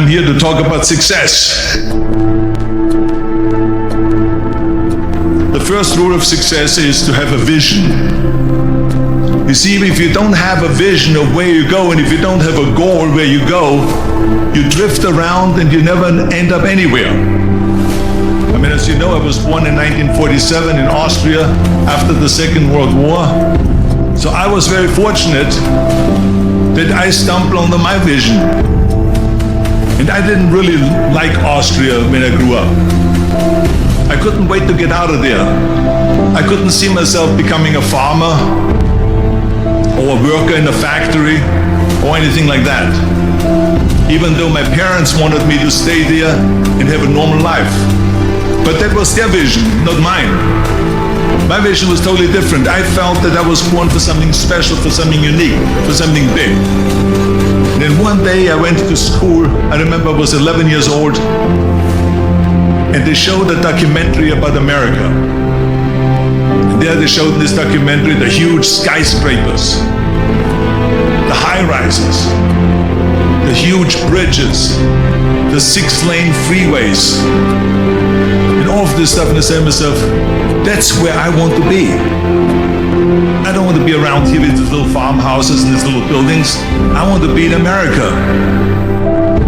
I'm here to talk about success. The first rule of success is to have a vision. You see, if you don't have a vision of where you go, and if you don't have a goal where you go, you drift around and you never end up anywhere. I mean, as you know, I was born in 1947 in Austria after the Second World War. So I was very fortunate that I stumbled onto my vision. And I didn't really like Austria when I grew up. I couldn't wait to get out of there. I couldn't see myself becoming a farmer or a worker in a factory or anything like that. Even though my parents wanted me to stay there and have a normal life. But that was their vision, not mine. My vision was totally different. I felt that I was born for something special, for something unique, for something big. And then one day I went to school. I remember I was 11 years old, and they showed a documentary about America. And there they showed in this documentary the huge skyscrapers, the high-rises, the huge bridges, the 6-lane freeways, and all of this stuff. And I said to myself, that's where I want to be. I don't want to be around here with these little farmhouses and these little buildings. I want to be in America.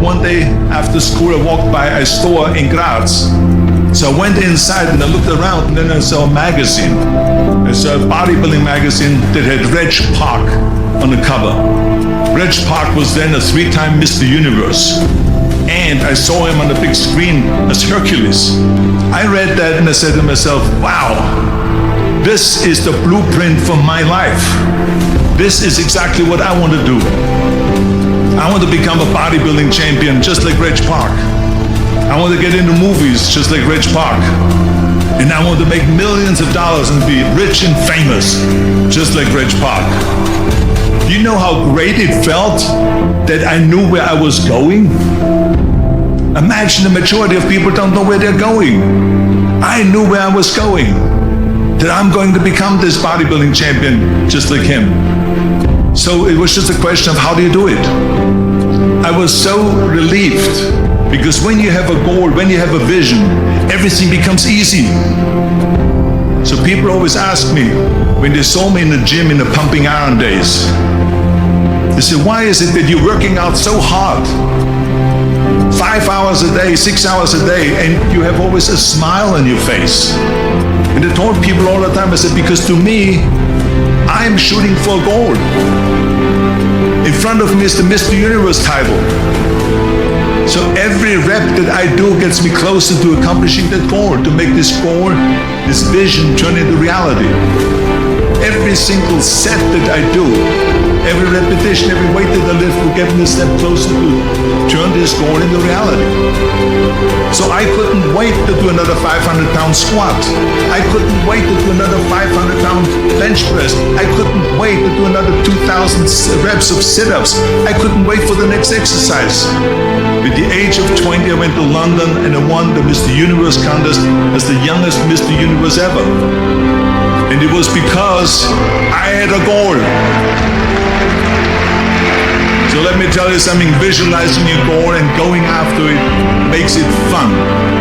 One day after school, I walked by a store in Graz. So I went inside and I looked around, and then I saw a magazine. I saw a bodybuilding magazine that had Reg Park on the cover. Reg Park was then a 3-time Mr. Universe. And I saw him on the big screen as Hercules. I read that and I said to myself, wow, this is the blueprint for my life. This is exactly what I want to do. I want to become a bodybuilding champion just like Reg Park. I want to get into movies just like Reg Park. And I want to make millions of dollars and be rich and famous just like Reg Park. Do you know how great it felt that I knew where I was going? Imagine the majority of people don't know where they're going. I knew where I was going. That I'm going to become this bodybuilding champion just like him. So it was just a question of how do you do it? I was so relieved because when you have a goal, when you have a vision, everything becomes easy. So people always ask me, when they saw me in the gym in the pumping iron days, they said, why is it that you're working out so hard? 5 hours a day, 6 hours a day, and you have always a smile on your face. And I told people all the time, I said, because to me, I'm shooting for a goal. In front of me is the Mr. Universe title. So every rep that I do gets me closer to accomplishing that goal, to make this goal, this vision turn into reality. Every single set that I do, every repetition, every weight that I lift will get me a step closer to turn this goal into reality. So I couldn't wait to do another 500-pound squat. I couldn't wait to do another 500-pound bench press. I couldn't wait to do another 2,000 reps of sit-ups. I couldn't wait for the next exercise. At the age of 20, I went to London and I won the Mr. Universe contest as the youngest Mr. Universe ever. And it was because I had a goal. So let me tell you something, visualizing your goal and going after it makes it fun.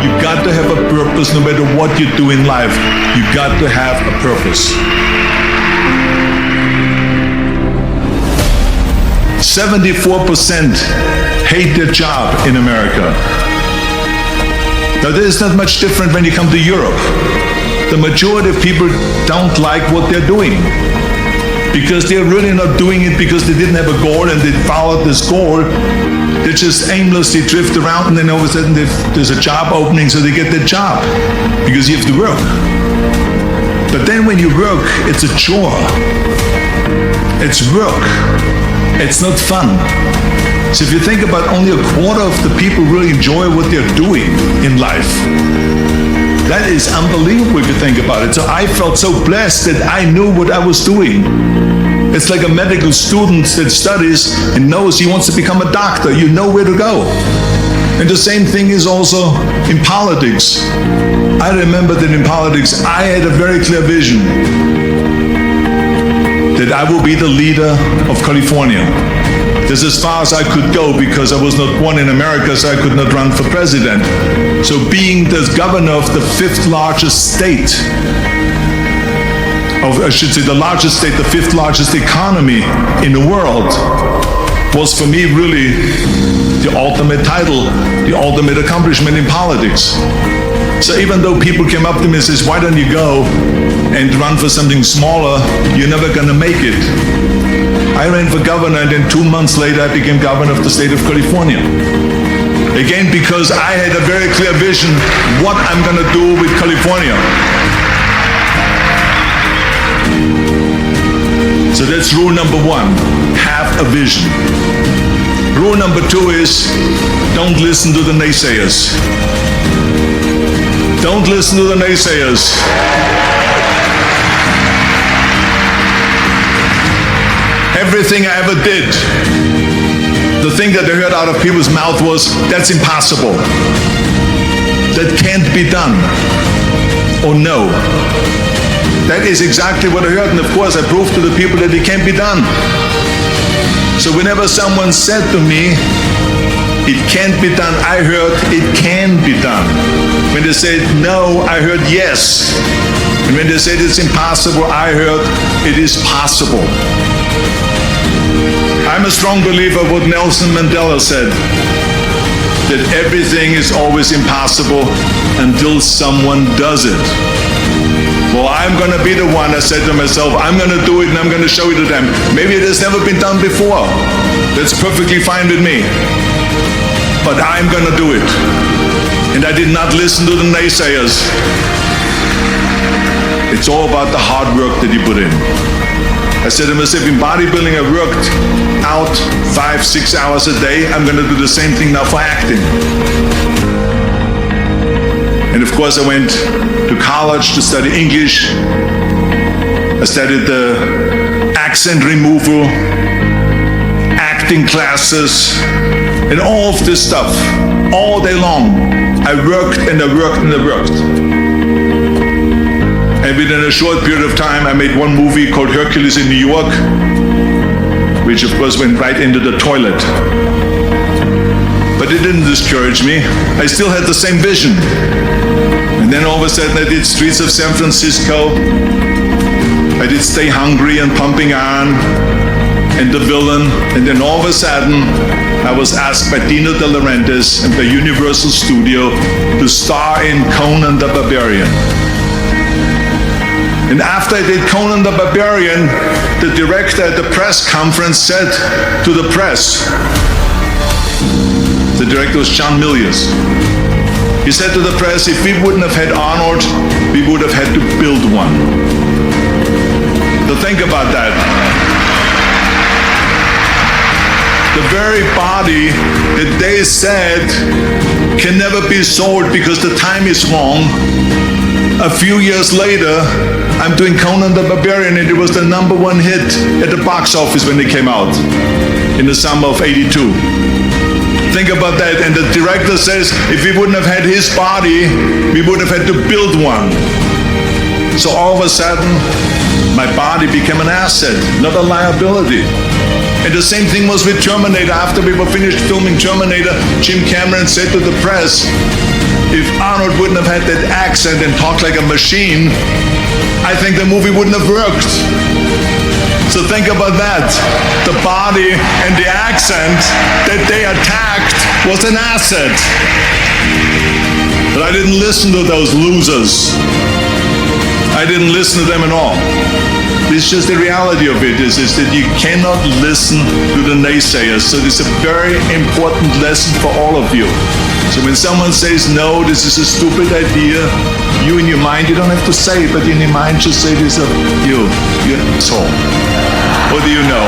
You got to have a purpose no matter what you do in life. You got to have a purpose. 74% hate their job in America. Now this is not much different when you come to Europe. The majority of people don't like what they're doing because they're really not doing it because they didn't have a goal and they followed this goal. They just aimlessly drift around and then all of a sudden there's a job opening, so they get that job because you have to work. But then when you work, it's a chore. It's work. It's not fun. So if you think about only a quarter of the people really enjoy what they're doing in life, that is unbelievable if you think about it. So I felt so blessed that I knew what I was doing. It's like a medical student that studies and knows he wants to become a doctor. You know where to go. And the same thing is also in politics. I remember that in politics, I had a very clear vision that I will be the leader of California, That's as far as I could go because I was not born in America, so I could not run for president. So being the governor of the fifth largest state, I should say the largest state, the fifth largest economy in the world, was for me really the ultimate title, the ultimate accomplishment in politics. So even though people came up to me and says, why don't you go and run for something smaller, you're never gonna make it. I ran for governor and then 2 months later I became governor of the state of California. Again, because I had a very clear vision what I'm gonna do with California. So that's rule number one, have a vision. Rule number two is, don't listen to the naysayers. Don't listen to the naysayers. Everything I ever did, the thing that I heard out of people's mouth was, that's impossible. That can't be done. Or no. That is exactly what I heard, and of course I proved to the people that it can't be done. So whenever someone said to me, it can't be done, I heard, it can be done. When they said no, I heard yes. And when they said it's impossible, I heard it is possible. I'm a strong believer of what Nelson Mandela said, that everything is always impossible until someone does it. Well, I'm going to be the one, I said to myself, I'm going to do it and I'm going to show it to them. Maybe it has never been done before. That's perfectly fine with me. But I'm going to do it. And I did not listen to the naysayers. It's all about the hard work that you put in. I said to myself, in bodybuilding, I worked out 5-6 hours a day. I'm going to do the same thing now for acting. And of course, I went to college to study English. I studied the accent removal, acting classes, and all of this stuff, all day long. I worked and I worked and I worked. And within a short period of time, I made one movie called Hercules in New York, which of course went right into the toilet. But it didn't discourage me. I still had the same vision. And then all of a sudden I did Streets of San Francisco. I did Stay Hungry and Pumping On and The Villain. And then all of a sudden I was asked by Dino De Laurentiis and by Universal Studio to star in Conan the Barbarian. And after I did Conan the Barbarian, the director at the press conference said to the press, the director was John Milius. He said to the press, if we wouldn't have had Arnold, we would have had to build one. So think about that. The very body that they said can never be sold because the time is wrong. A few years later, I'm doing Conan the Barbarian, and it was the #1 hit at the box office when it came out in the summer of '82. Think about that. And the director says, if we wouldn't have had his body, we would have had to build one. So all of a sudden, my body became an asset, not a liability. And the same thing was with Terminator. After we were finished filming Terminator, Jim Cameron said to the press, if Arnold wouldn't have had that accent and talked like a machine, I think the movie wouldn't have worked. So think about that. The body and the accent that they attacked was an asset. But I didn't listen to those losers. I didn't listen to them at all. It's just the reality of it is that you cannot listen to the naysayers. So it's a very important lesson for all of you. So when someone says, no, this is a stupid idea, you in your mind, you don't have to say it, but in your mind just say this of you, you're an asshole. What do you know?